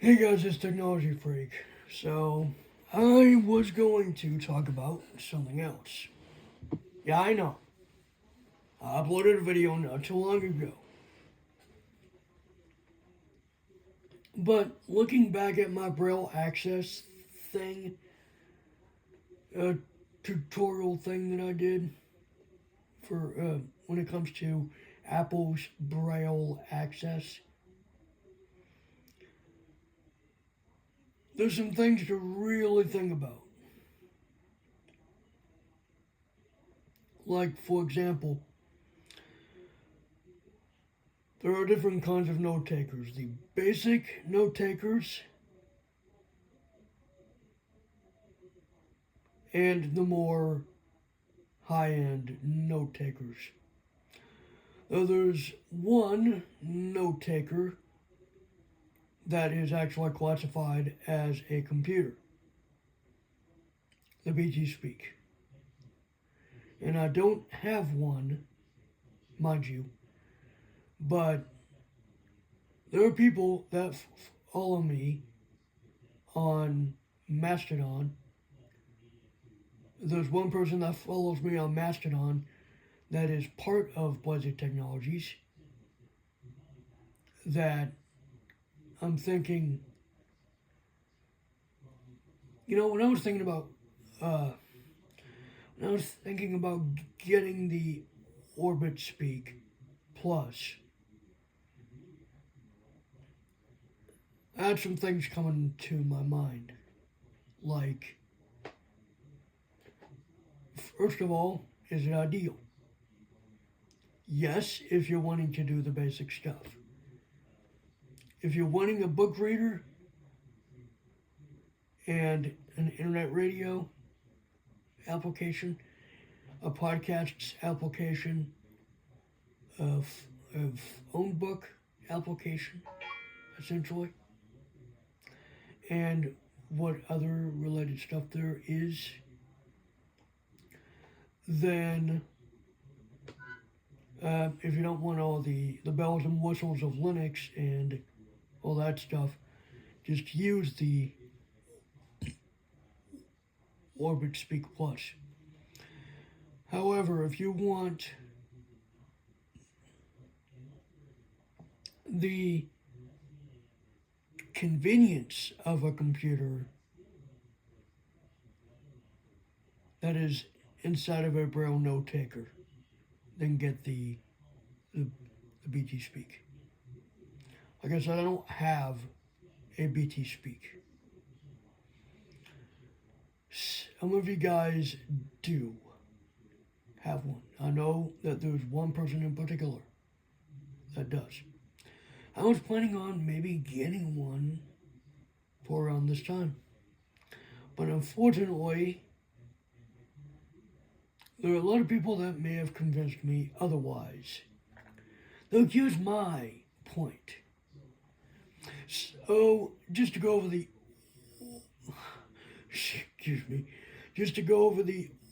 Hey guys, it's Technology Freak. So, I was going to talk about something else. Yeah, I know. I uploaded a video not too long ago. But looking back at my braille access thing, a tutorial thing that I did for when it comes to Apple's braille access, there's some things to really think about. Like, for example, there are different kinds of note takers. The basic note takers and the more high end note takers. There's one note taker that is actually classified as a computer, the BT Speak. And I don't have one, mind you, but there are people that follow me on Mastodon. There's one person that follows me on Mastodon that is part of Blizzard Technologies that I'm thinking, when I was thinking about, when I was thinking about getting the Orbit Speak Plus, I had some things coming to my mind. Like, first of all, is it ideal? Yes, if you're wanting to do the basic stuff. If you're wanting a book reader and an internet radio application, a podcast application, a phone book application, essentially, and what other related stuff there is, then if you don't want all the bells and whistles of Linux and all that stuff, just use the Orbit Speak Plus. However, if you want the convenience of a computer that is inside of a braille note taker, then get the BT Speak. Like I said, I don't have a BT Speak. Some of you guys do have one. I know that there's one person in particular that does. I was planning on maybe getting one for around this time. But unfortunately, there are a lot of people that may have convinced me otherwise. Though here's my point. So, just to go over the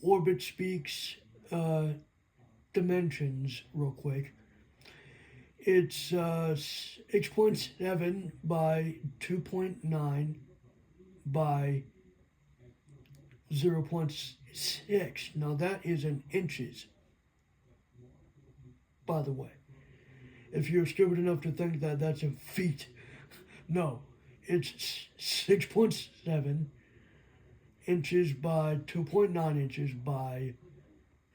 Orbit Speaks dimensions real quick. It's 6.7 by 2.9 by 0.6. Now that is in inches, by the way. If you're stupid enough to think that that's in feet, no. It's 6.7 inches by 2.9 inches by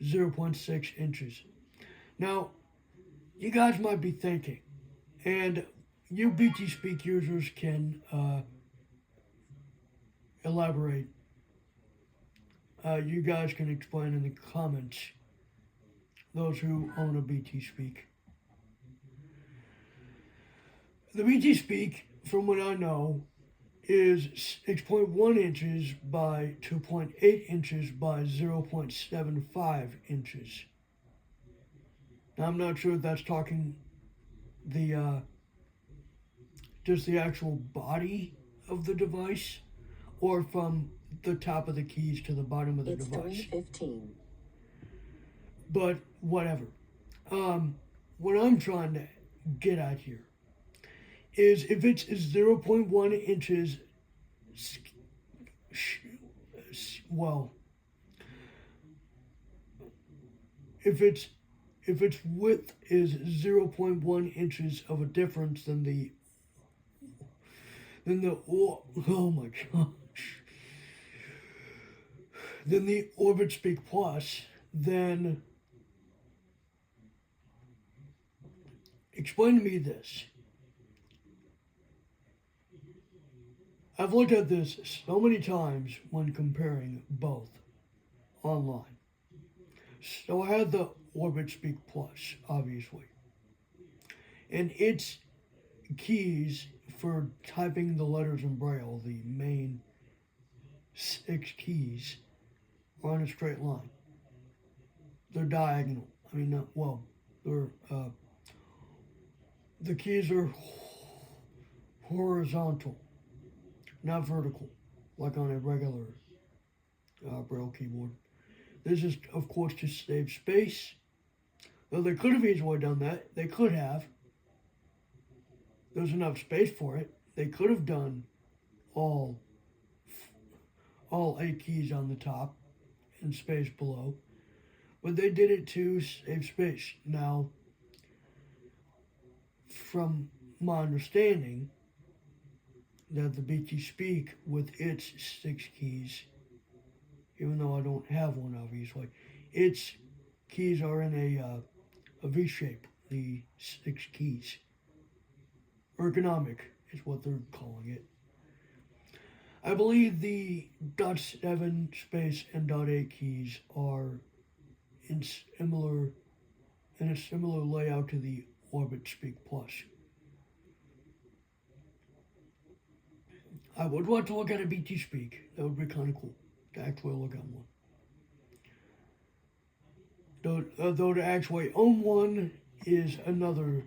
0.6 inches. Now, you guys might be thinking, and you BT Speak users can elaborate. You guys can explain in the comments, those who own a BT Speak. The BT Speak, from what I know, is 6.1 inches by 2.8 inches by 0.75 inches. Now, I'm not sure if that's talking the just the actual body of the device or from the top of the keys to the bottom of the device. It's 3:15. But whatever. What I'm trying to get at here is if it's 0.1 inches, well, if its width is 0.1 inches of a difference, oh my gosh, then the Orbit Speak Plus, then explain to me this. I've looked at this so many times when comparing both online. So I had the Orbit Speak Plus, obviously, and its keys for typing the letters in Braille, the main 6 keys, are on a straight line. They're diagonal. I mean, not well. They're the keys are horizontal, not vertical, like on a regular Braille keyboard. This is, of course, to save space. Though they could have easily done that. They could have. There's enough space for it. They could have done all 8 keys on the top and space below. But they did it to save space. Now, from my understanding, that the BT Speak with its 6 keys, even though I don't have one, obviously, its keys are in a V shape, the 6 keys. Ergonomic is what they're calling it. I believe the .7 space and .8 keys are in a similar layout to the Orbit Speak Plus. I would want to look at a BT Speak. That would be kind of cool to actually look at one. Though to actually own one is another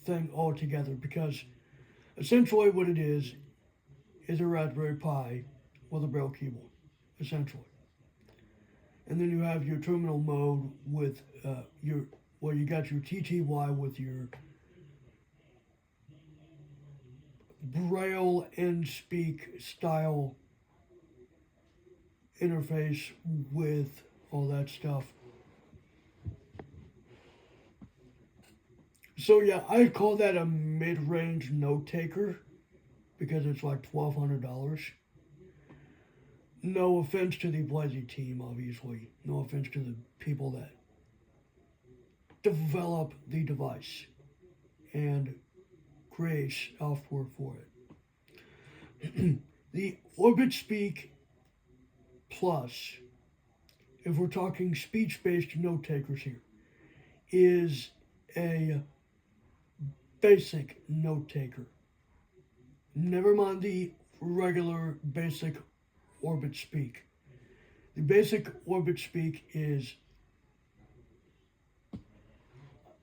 thing altogether, because essentially what it is a Raspberry Pi with a Braille keyboard, essentially. And then you have your terminal mode with you got your TTY with your Braille and Speak style interface with all that stuff. So yeah, I'd call that a mid-range note taker because it's like $1,200. No offense to the Blazy team, obviously. No offense to the people that develop the device and create software for it. The Orbit Speak Plus, if we're talking speech-based note takers here, is a basic note taker. Never mind the regular basic Orbit Speak. The basic Orbit Speak is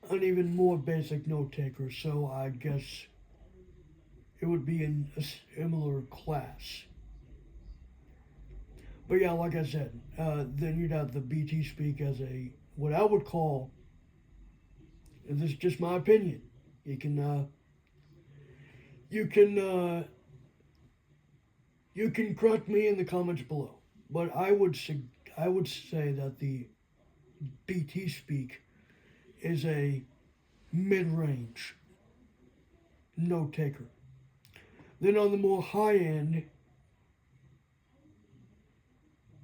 an even more basic note taker, so I guess it would be in a similar class. But yeah, like I said, then you'd have the BT Speak as what I would call, and this is just my opinion, you can correct me in the comments below, but I would say that the BT Speak is a mid-range note taker. Then on the more high end,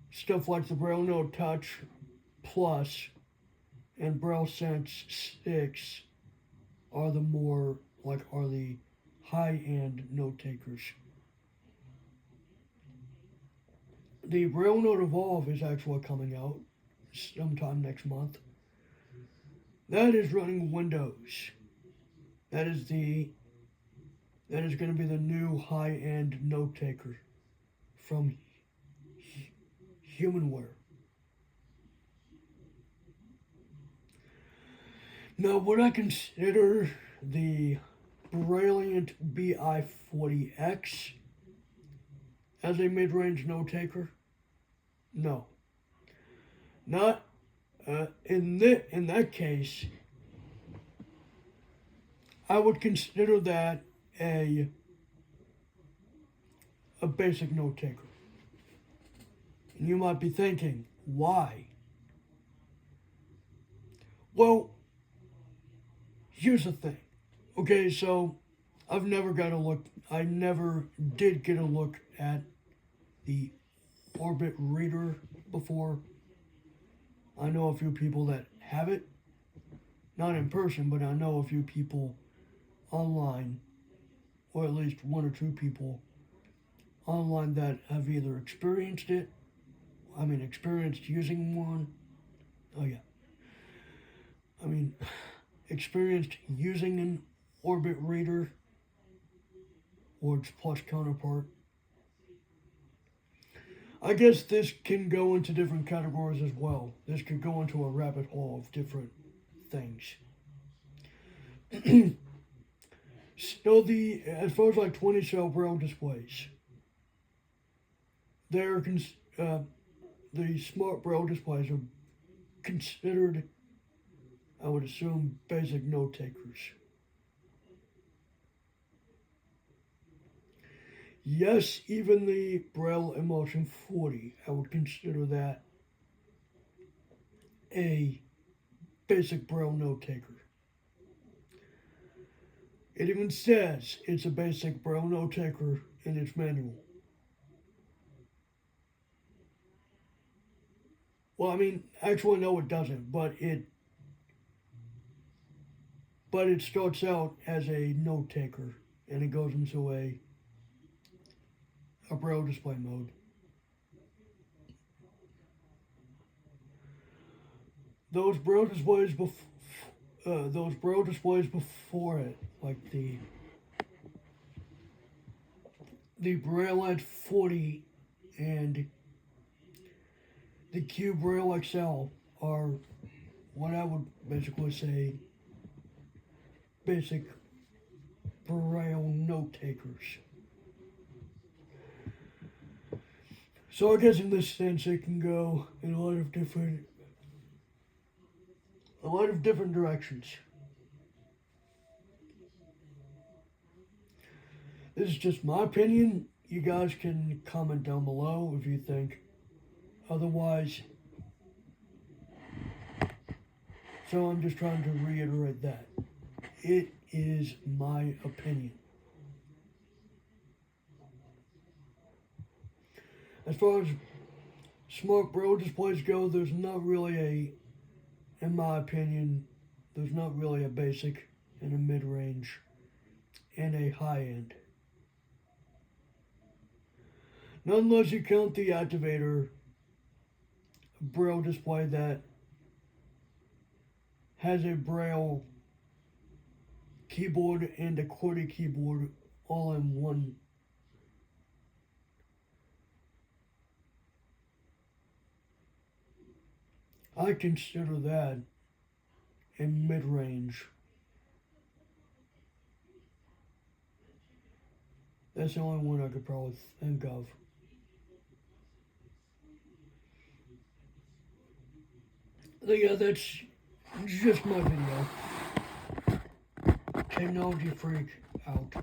stuff like the Braille Note Touch Plus and Braille Sense 6 are the high-end note takers. The Braille Note Evolve is actually coming out sometime next month. That is running Windows. That is going to be the new high-end note taker from Humanware. Now, would I consider the Brilliant BI40X as a mid-range note taker? No. Not in that case. I would consider that a basic note taker. And you might be thinking, why? Well, here's the thing. Okay, so I never did get a look at the Orbit Reader before. I know a few people that have it. Not in person, but I know a few people online, or at least one or two people online that have either experienced using one. Oh, yeah. Experienced using an Orbit Reader or its plus counterpart. I guess this can go into different categories as well. This could go into a rabbit hole of different things. So as far as like 20 cell braille displays, the smart braille displays are considered, I would assume, basic note takers. Yes, even the Braille Emotion 40, I would consider that a basic Braille note taker. It even says it's a basic Braille note taker in its manual. Well, actually, no, it doesn't, but it starts out as a note taker and it goes into a Braille display mode. Those Braille displays before it, like the Braille 40 and the Q Braille XL, are what I would basically say basic Braille note takers. So I guess in this sense it can go in a lot of different directions. This is just my opinion. You guys can comment down below if you think otherwise. So I'm just trying to reiterate that. It is my opinion. As far as smart Braille displays go, there's not really in my opinion, there's not really a basic and a mid-range and a high-end. Not unless you count the Activator Braille display that has a Braille keyboard and a QWERTY keyboard all in one. I consider that a mid-range. That's the only one I could probably think of. So yeah, that's just my video. Technology Freak out.